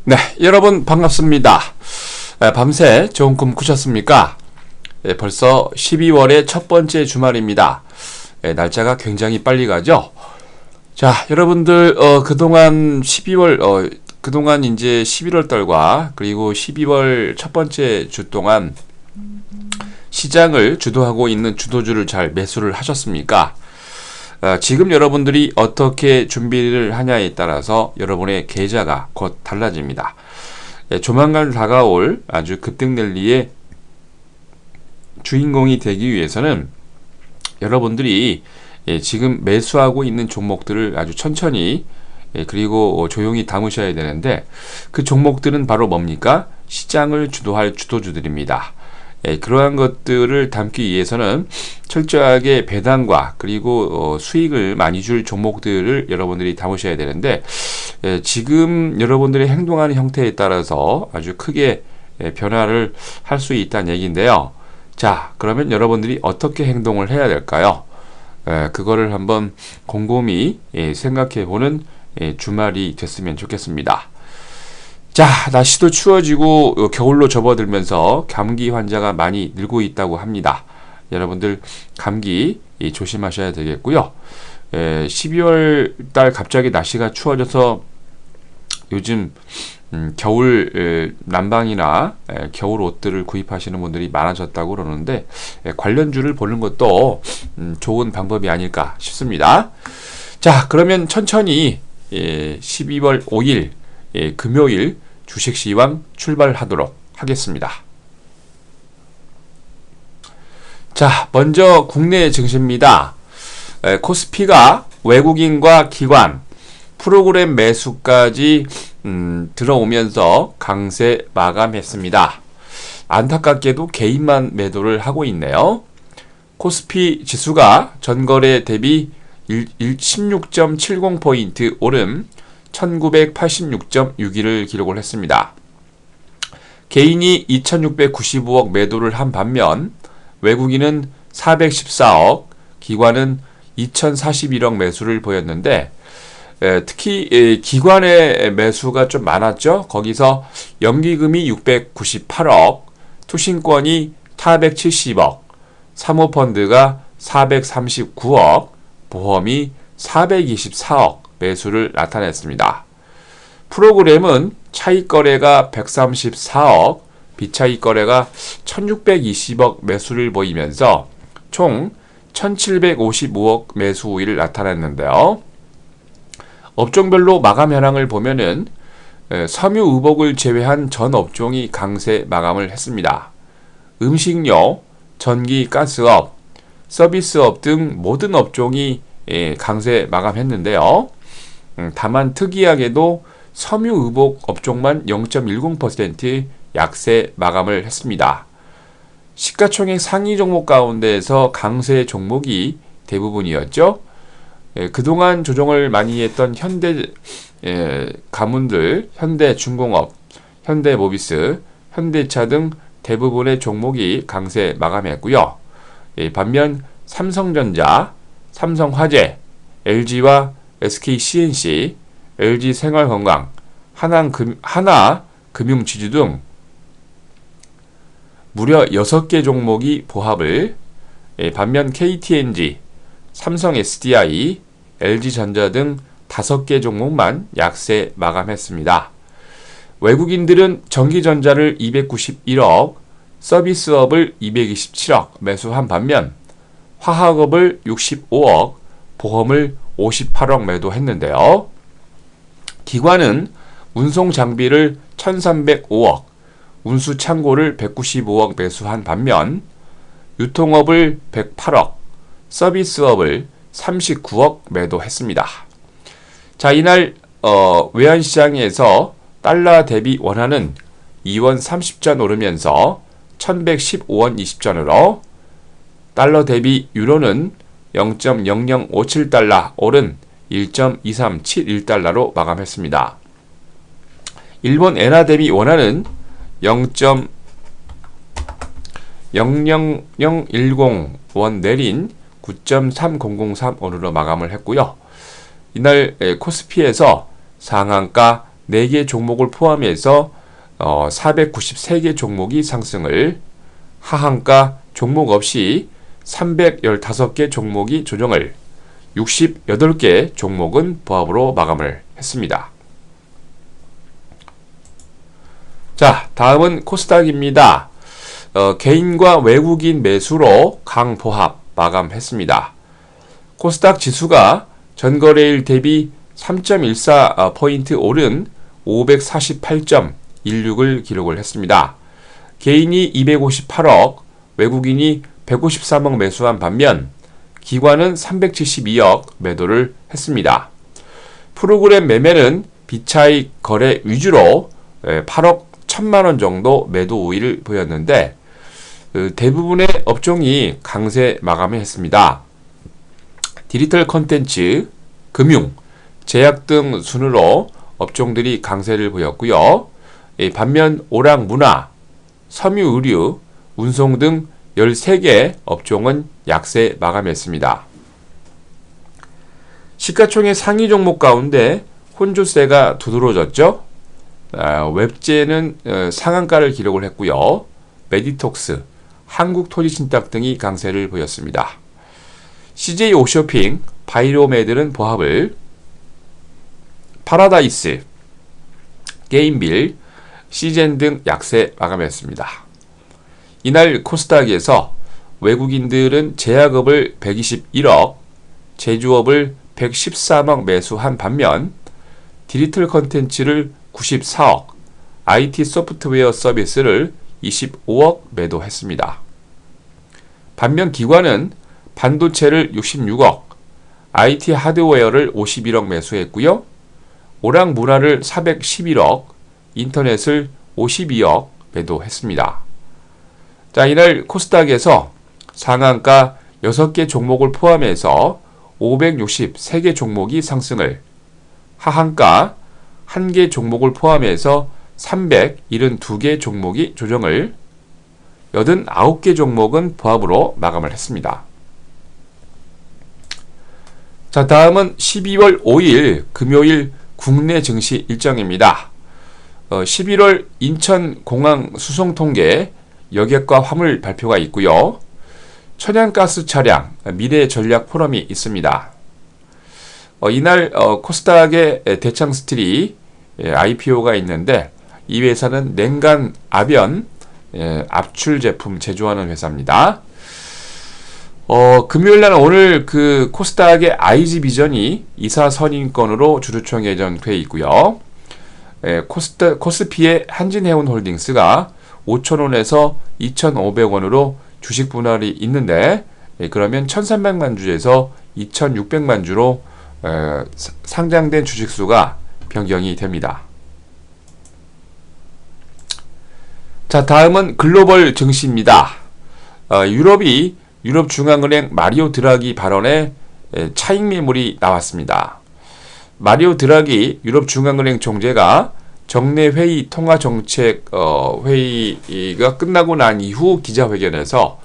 네, 여러분 반갑습니다. 밤새 좋은 꿈 꾸셨습니까? 벌써 12월의 첫 번째 주말입니다. 날짜가 굉장히 빨리 가죠? 자, 여러분들 그동안 그동안 이제 11월 달과 그리고 12월 첫 번째 주 동안 시장을 주도하고 있는 주도주를 잘 매수를 하셨습니까? 지금 여러분들이 어떻게 준비를 하냐에 따라서 여러분의 계좌가 곧 달라집니다. 조만간 다가올 아주 급등 랠리의 주인공이 되기 위해서는 여러분들이 지금 매수하고 있는 종목들을 아주 천천히 그리고 조용히 담으셔야 되는데, 그 종목들은 바로 뭡니까? 시장을 주도할 주도주들입니다. 그러한 것들을 담기 위해서는 철저하게 배당과 그리고 수익을 많이 줄 종목들을 여러분들이 담으셔야 되는데, 지금 여러분들이 행동하는 형태에 따라서 아주 크게 변화를 할 수 있다는 얘기인데요. 자, 그러면 여러분들이 어떻게 행동을 해야 될까요? 그거를 한번 곰곰이 생각해 보는 주말이 됐으면 좋겠습니다. 자, 날씨도 추워지고 겨울로 접어들면서 감기 환자가 많이 늘고 있다고 합니다. 여러분들 감기 조심하셔야 되겠고요. 12월 달 갑자기 날씨가 추워져서 요즘 겨울 난방이나 겨울 옷들을 구입하시는 분들이 많아졌다고 그러는데, 관련주를 보는 것도 좋은 방법이 아닐까 싶습니다. 자, 그러면 천천히 12월 5일 금요일 주식시황 출발하도록 하겠습니다. 자, 먼저 국내 증시입니다. 코스피가 외국인과 기관, 프로그램 매수까지 들어오면서 강세 마감했습니다. 안타깝게도 개인만 매도를 하고 있네요. 코스피 지수가 전거래 대비 16.70포인트 오름 1986.61을 기록을 했습니다. 개인이 2695억 매도를 한 반면 외국인은 414억, 기관은 2041억 매수를 보였는데, 특히 기관의 매수가 좀 많았죠. 거기서 연기금이 698억, 투신권이 470억, 사모펀드가 439억, 보험이 424억 매수를 나타냈습니다. 프로그램은 차익 거래가 134억, 비차익 거래가 1620억 매수를 보이면서 총 1755억 매수 우위를 나타냈는데요. 업종별로 마감 현황을 보면은 섬유 의복을 제외한 전 업종이 강세 마감을 했습니다. 음식료, 전기, 가스업, 서비스업 등 모든 업종이 강세 마감했는데요. 다만 특이하게도 섬유 의복 업종만 0.10% 약세 마감을 했습니다. 시가총액 상위 종목 가운데에서 강세 종목이 대부분이었죠. 그동안 조정을 많이 했던 현대 가문들, 현대중공업, 현대모비스, 현대차 등 대부분의 종목이 강세 마감했고요. 반면 삼성전자, 삼성화재, LG와 SKCNC, LG생활건강, 하나금융지주 등 무려 6개 종목이 보합을, 반면 KTNG, 삼성 SDI, LG전자 등 5개 종목만 약세 마감했습니다. 외국인들은 전기전자를 291억, 서비스업을 227억 매수한 반면 화학업을 65억, 보험을 58억 매도했는데요. 기관은 운송장비를 1305억, 운수창고를 195억 매수한 반면 유통업을 108억, 서비스업을 39억 매도했습니다. 자, 이날 외환시장에서 달러 대비 원화는 2원 30전 오르면서 1115원 20전으로, 달러 대비 유로는 0.0057달러 오른 1.2371달러로 마감했습니다. 일본 엔화 대비 원화는 0.00010원 내린 9.3003원으로 마감을 했고요. 이날 코스피에서 상한가 4개 종목을 포함해서 493개 종목이 상승을, 하한가 종목 없이 315개 종목이 조정을, 68개 종목은 보합으로 마감을 했습니다. 자, 다음은 코스닥입니다. 개인과 외국인 매수로 강보합 마감했습니다. 코스닥 지수가 전거래일 대비 3.14포인트 오른 548.16을 기록을 했습니다. 개인이 258억, 외국인이 153억 매수한 반면 기관은 372억 매도를 했습니다. 프로그램 매매는 비차익 거래 위주로 8억 1천만원 정도 매도 우위를 보였는데 대부분의 업종이 강세 마감을 했습니다. 디지털 콘텐츠, 금융, 제약 등 순으로 업종들이 강세를 보였고요. 반면 오락 문화, 섬유 의류, 운송 등 13개 업종은 약세 마감했습니다. 시가총액 상위 종목 가운데 혼조세가 두드러졌죠. 웹제는 상한가를 기록을 했고요. 메디톡스, 한국토지신탁 등이 강세를 보였습니다. CJ 오쇼핑, 바이로메드는 보합을, 파라다이스, 게임빌, 시젠 등 약세 마감했습니다. 이날 코스닥에서 외국인들은 제약업을 121억, 제주업을 113억 매수한 반면 디지털 콘텐츠를 94억, IT 소프트웨어 서비스를 25억 매도했습니다. 반면 기관은 반도체를 66억, IT 하드웨어를 51억 매수했고요. 오락 문화를 411억, 인터넷을 52억 매도했습니다. 자, 이날 코스닥에서 상한가 6개 종목을 포함해서 563개 종목이 상승을, 하한가 1개 종목을 포함해서 372개 종목이 조정을, 89개 종목은 보합으로 마감을 했습니다. 자, 다음은 12월 5일 금요일 국내 증시 일정입니다. 11월 인천공항 수송통계 여객과 화물 발표가 있고요. 천연가스 차량 미래 전략 포럼이 있습니다. 이날 코스닥의 대창스틸이 IPO가 있는데 이 회사는 냉간 아변 압출 제품 제조하는 회사입니다. 금요일날 오늘 그 코스닥의 IG비전이 이사 선임권으로 주주총 예정돼 있고요. 코스피의 한진해운홀딩스가 5,000원에서 2,500원으로 주식 분할이 있는데 그러면 1,300만 주에서 2,600만 주로 상장된 주식수가 변경이 됩니다. 자, 다음은 글로벌 증시입니다. 유럽중앙은행 마리오 드라기 발언에 차익 매물이 나왔습니다. 마리오 드라기 유럽중앙은행 총재가 정례 회의 통화정책 회의가 끝나고 난 이후 기자회견에서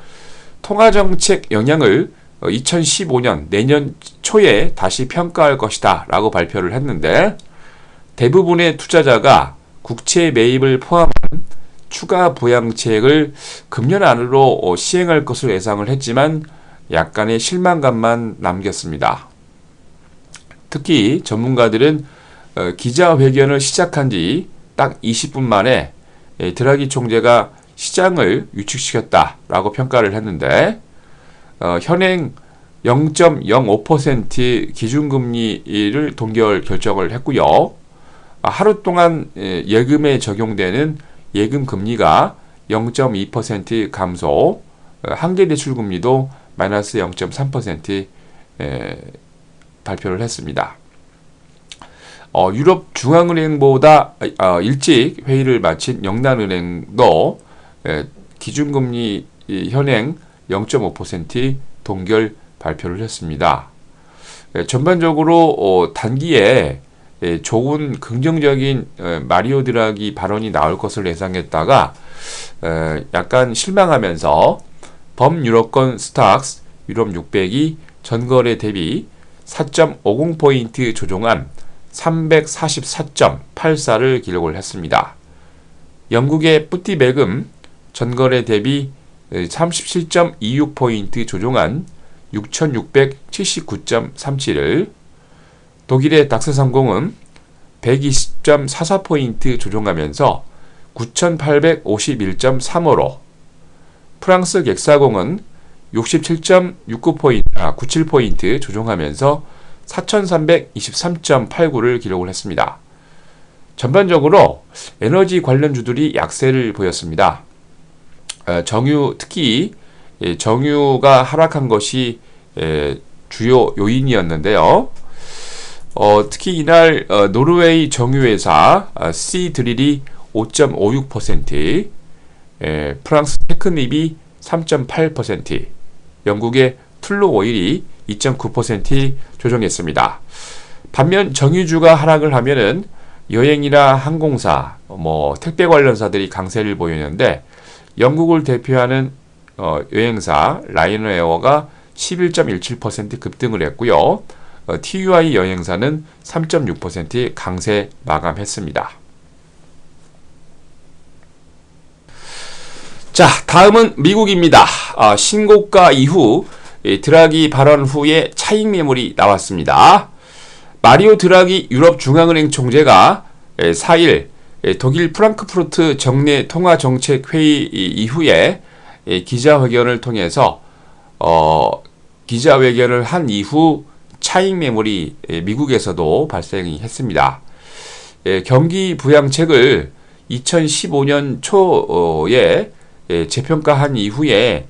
통화정책 영향을 2015년 내년 초에 다시 평가할 것이다 라고 발표를 했는데 대부분의 투자자가 국채 매입을 포함한 추가 부양책을 금년 안으로 시행할 것을 예상을 했지만 약간의 실망감만 남겼습니다. 특히 전문가들은 기자회견을 시작한 지 딱 20분 만에 드라기 총재가 시장을 위축시켰다라고 평가를 했는데 현행 0.05% 기준금리를 동결 결정을 했고요. 하루 동안 예금에 적용되는 예금 금리가 0.2% 감소, 한계대출금리도 마이너스 0.3% 발표를 했습니다. 유럽중앙은행보다 일찍 회의를 마친 영란은행도 기준금리 현행 0.5% 동결 발표를 했습니다. 전반적으로 단기에 좋은 긍정적인 마리오 드라기 발언이 나올 것을 예상했다가 약간 실망하면서 범유럽권 스탁스 유럽 600이 전거래 대비 4.50포인트 조정한 344.84를 기록을 했습니다. 영국의 뿌띠백은 전거래 대비 37.26포인트 조정한 6679.37을, 독일의 닥스30은 120.44포인트 조정하면서 9851.35로, 프랑스 객사공은 67.97포인트 조정하면서 4323.89를 기록을 했습니다. 전반적으로 에너지 관련주들이 약세를 보였습니다. 특히 정유가 하락한 것이 주요 요인이었는데요. 특히 이날 노르웨이 정유회사 시드릴이 5.56%, 프랑스 테크닙이 3.8%, 영국의 툴루 오일이 2.9% 조정했습니다. 반면 정유주가 하락을 하면은 여행이나 항공사, 택배 관련사들이 강세를 보이는데, 영국을 대표하는 여행사 라이너에어가 11.17% 급등을 했고요. TUI 여행사는 3.6% 강세 마감했습니다. 자, 다음은 미국입니다. 신고가 이후 드라기 발언 후에 차익 매물이 나왔습니다. 마리오 드라기 유럽중앙은행 총재가 4일 독일 프랑크푸르트 정례 통화정책회의 이후에 기자회견을 통해서 기자회견을 한 이후 차익 매물이 미국에서도 발생이 했습니다. 경기 부양책을 2015년 초에 재평가한 이후에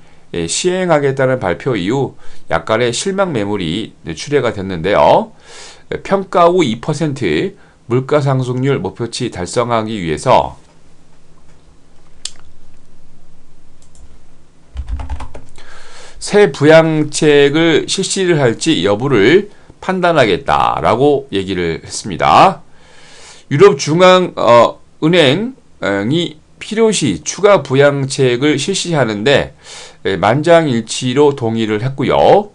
시행하겠다는 발표 이후 약간의 실망 매물이 출회가 됐는데요. 평가 후 2% 물가 상승률 목표치 달성하기 위해서 새 부양책을 실시를 할지 여부를 판단하겠다라고 얘기를 했습니다. 유럽중앙은행이 필요시 추가 부양책을 실시하는데 만장일치로 동의를 했고요.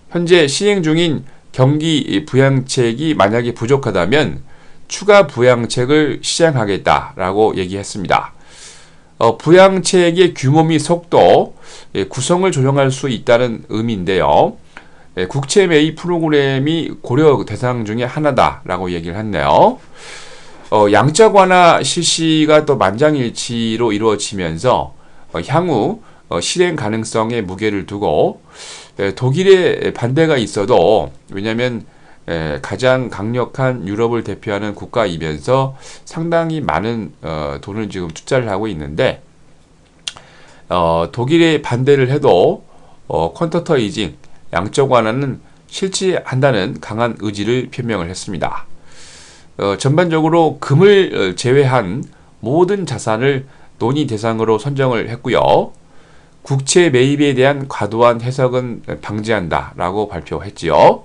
현재 시행 중인 경기 부양책이 만약에 부족하다면 추가 부양책을 시행하겠다라고 얘기했습니다. 부양책의 규모 및 속도, 구성을 조정할 수 있다는 의미인데요. 국채 매입 프로그램이 고려 대상 중에 하나다라고 얘기를 했네요. 양적 완화 실시가 또 만장일치로 이루어지면서 향후 실행 가능성에 무게를 두고 독일의 반대가 있어도, 왜냐하면 가장 강력한 유럽을 대표하는 국가이면서 상당히 많은 돈을 지금 투자를 하고 있는데, 독일의 반대를 해도 퀀터터 이징, 양적 완화는 실시한다는 강한 의지를 표명을 했습니다. 전반적으로 금을 제외한 모든 자산을 논의 대상으로 선정을 했고요. 국채 매입에 대한 과도한 해석은 방지한다라고 발표했지요.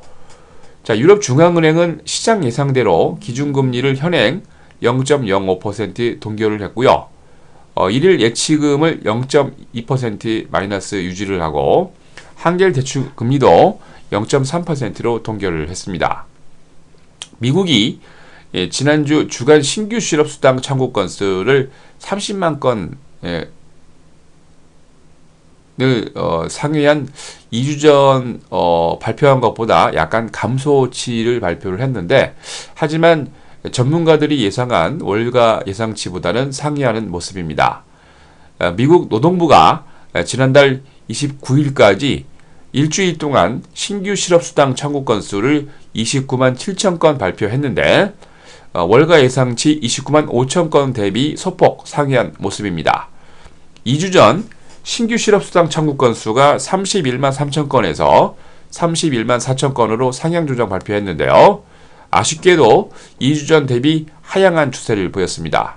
자, 유럽중앙은행은 시장 예상대로 기준금리를 현행 0.05% 동결을 했고요. 1일 예치금을 0.2% 마이너스 유지를 하고 한결 대출 금리도 0.3%로 동결을 했습니다. 미국이 지난주 주간 신규 실업수당 청구 건수를 30만 건을 상회한 2주 전 발표한 것보다 약간 감소치를 발표를 했는데, 하지만 전문가들이 예상한 월가 예상치보다는 상회하는 모습입니다. 미국 노동부가 지난달 29일까지 일주일 동안 신규 실업수당 청구 건수를 29만 7천 건 발표했는데, 월가 예상치 29만 5천 건 대비 소폭 상회한 모습입니다. 2주 전 신규 실업수당 청구 건수가 31만 3천 건에서 31만 4천 건으로 상향 조정 발표했는데요. 아쉽게도 2주 전 대비 하향한 추세를 보였습니다.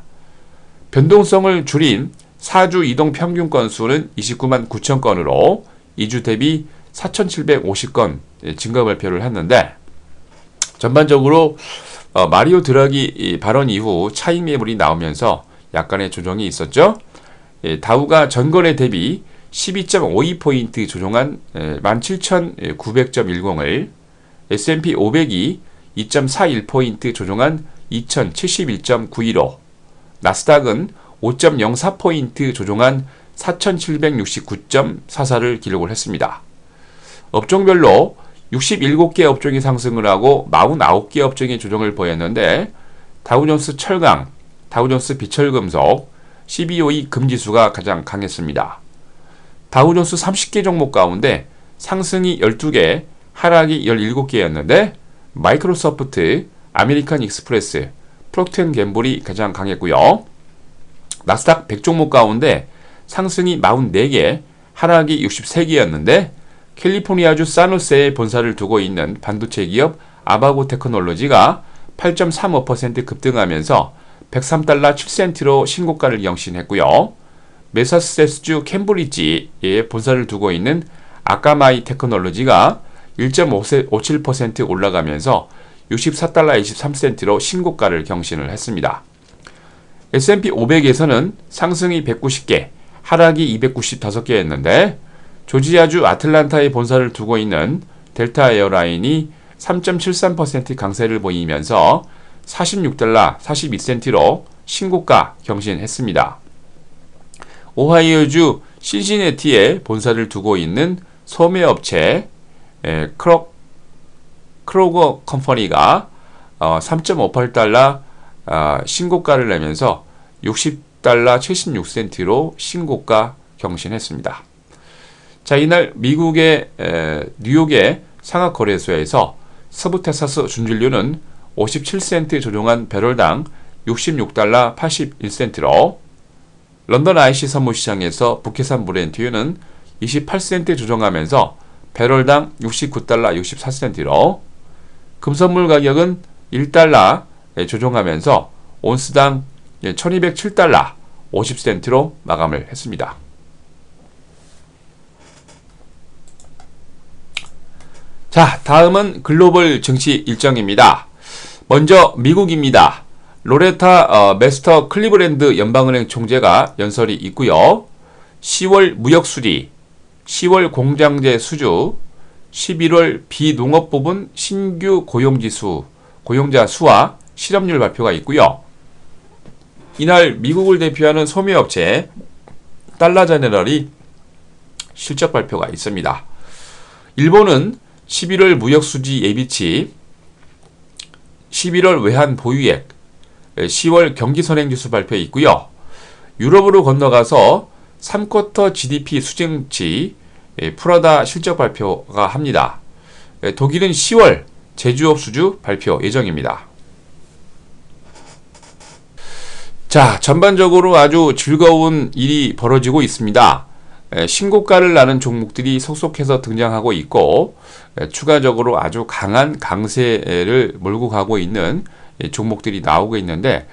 변동성을 줄인 4주 이동 평균 건수는 29만 9천 건으로 2주 대비 4,750건 증가 발표를 했는데, 전반적으로 마리오 드라기 발언 이후 차익 매물이 나오면서 약간의 조정이 있었죠. 다우가 전거래 대비 12.52포인트 조정한 17,900.10을, S&P 500이 2.41포인트 조정한 2071.915, 나스닥은 5.04포인트 조정한 4769.44를 기록을 했습니다. 업종별로 67개 업종이 상승을 하고 49개 업종이 조정을 보였는데 다우존스 철강, 다우존스 비철금속, CBOE 금지수가 가장 강했습니다. 다우존스 30개 종목 가운데 상승이 12개, 하락이 17개였는데 마이크로소프트, 아메리칸 익스프레스, 프록트앤갬블이 가장 강했고요. 나스닥 100종목 가운데 상승이 44개, 하락이 63개였는데 캘리포니아주 사노스에 본사를 두고 있는 반도체 기업 아바고 테크놀로지가 8.35% 급등하면서 103달러 7센트로 신고가를 경신했고요. 매사추세츠주 캠브리지에 본사를 두고 있는 아카마이 테크놀로지가 1.57% 올라가면서 64달러 23센트로 신고가를 경신을 했습니다. S&P 500에서는 상승이 190개, 하락이 295개였는데 조지아주 아틀란타에 본사를 두고 있는 델타 에어라인이 3.73% 강세를 보이면서 46달러 42센트로 신고가 경신했습니다. 오하이오주 신시내티에 본사를 두고 있는 소매업체 크로거 컴퍼니가 3.58달러 신고가를 내면서 60달러 76센트로 신고가 경신했습니다. 자, 이날 미국의 뉴욕의 상하거래소에서 서부 텍사스 준진료는 57센트 조정한 배럴당 66달러 81센트로 런던 IC 선물시장에서 북해산 브렌트유는 28센트 조정하면서 배럴당 69달러 64센트로 금선물 가격은 1달러 조정하면서 온스당 1207달러 50센트로 마감을 했습니다. 자, 다음은 글로벌 증시 일정입니다. 먼저 미국입니다. 로레타 메스터 클리브랜드 연방은행 총재가 연설이 있고요. 10월 무역수리, 10월 공장재 수주, 11월 비농업 부분 신규 고용자 수와 실업률 발표가 있고요. 이날 미국을 대표하는 소매업체 달라제네럴이 실적 발표가 있습니다. 일본은 11월 무역수지 예비치, 11월 외환 보유액, 10월 경기선행지수 발표 있고요. 유럽으로 건너가서 3쿼터 GDP 수증치 프라다 실적 발표가 합니다. 독일은 10월 제조업 수주 발표 예정입니다. 자, 전반적으로 아주 즐거운 일이 벌어지고 있습니다. 신고가를 나는 종목들이 속속해서 등장하고 있고 추가적으로 아주 강한 강세를 몰고 가고 있는 종목들이 나오고 있는데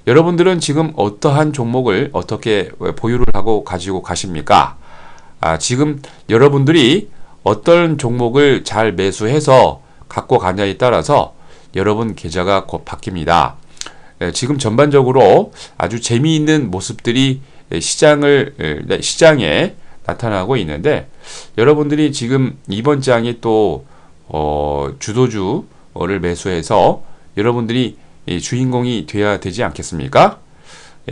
여러분들은 지금 어떠한 종목을 어떻게 보유를 하고 가지고 가십니까? 지금 여러분들이 어떤 종목을 잘 매수해서 갖고 가냐에 따라서 여러분 계좌가 곧 바뀝니다. 지금 전반적으로 아주 재미있는 모습들이 시장에 나타나고 있는데 여러분들이 지금 이번 장에 또 주도주를 매수해서 여러분들이 주인공이 되어야 되지 않겠습니까?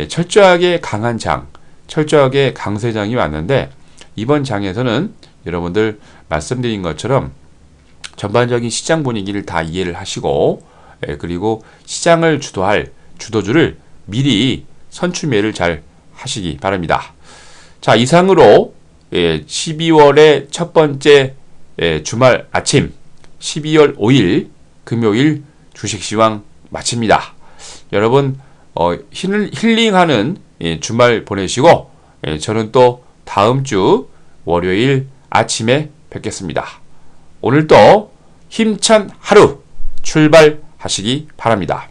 철저하게 강한 장, 철저하게 강세장이 왔는데 이번 장에서는 여러분들 말씀드린 것처럼 전반적인 시장 분위기를 다 이해를 하시고 그리고 시장을 주도할 주도주를 미리 선출매를 잘 하시기 바랍니다. 자, 이상으로 12월의 첫 번째 주말 아침 12월 5일 금요일 주식시황 마칩니다. 여러분 힐링하는 주말 보내시고 저는 또 다음 주 월요일 아침에 뵙겠습니다. 오늘도 힘찬 하루 출발하시기 바랍니다.